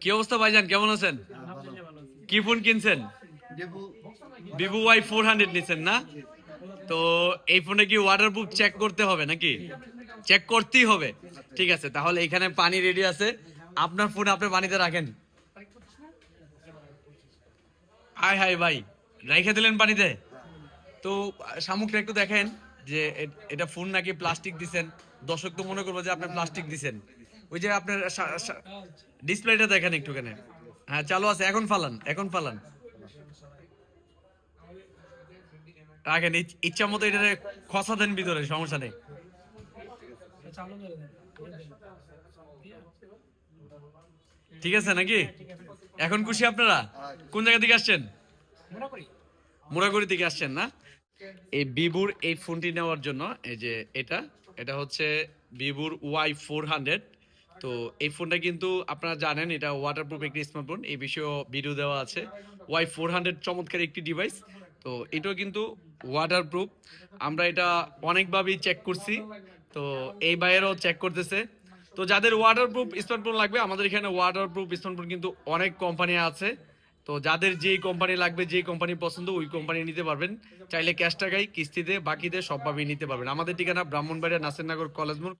কি অবস্থা ভাইজান, কেমন আছেন? কি ফোন কিনছেন? ভিভো Y400 নিছেন না? তো এই ফোনে কি ওয়াটারপ্রুফ চেক করতে হবে নাকি? চেক করতেই হবে। ঠিক আছে, তাহলে এখানে পানি রেডি আছে। আপনার ফোন আপনি পানিতে রাখেন। হাই হাই ভাই, রাইখা দিলেন পানিতে? তো শামুকটা একটু দেখেন যে এটা ফোন নাকি প্লাস্টিক দিছেন। দর্শক তো মনে করবো যে আপনি প্লাস্টিক দিছেন। ওই যে আপনার ডিসপ্লেটা দেখেন একটুখানি। হ্যাঁ চালু আছে, এখন ফালান, এখন ফালান। রাখেন, ইচ্ছা মতো এটা খসা দেন ভিতরে, সমস্যা নেই। ঠিক আছে নাকি? এখন খুশি আপনারা? কোন জায়গা থেকে আসছেন? মোরাগুড়ি থেকে আসছেন না? এই ভিভোর এই ফোনটি নেওয়ার জন্য এই যে এটা এটা হচ্ছে ভিভোর Y400। তো এই ফোনটা কিন্তু আপনারা জানেন এটা ওয়াটারপ্রুফ একটি স্মার্টফোন, এই বিষয়েও ভিডিও দেওয়া আছে। Y400 চমৎকার একটি ডিভাইস। তো এটাও কিন্তু ওয়াটারপ্রুফ। আমরা এটা অনেকভাবেই চেক করছি। তো এই ভাইয়েরও চেক করতেছে। তো যাদের ওয়াটারপ্রুফ স্মার্টফোন লাগবে, আমাদের এখানে ওয়াটারপ্রুফ স্মার্টফোন কিন্তু অনেক কোম্পানি আছে। তো যাদের যেই কোম্পানি লাগবে, যেই কোম্পানি পছন্দ, ওই কোম্পানি নিতে পারবেন। চাইলে ক্যাশ টাকায়, কিস্তিতে, বাকিতে সবভাবেই নিতে পারবেন। আমাদের ঠিকানা ব্রাহ্মণবাড়িয়া নাসিরনগর কলেজ মোড়।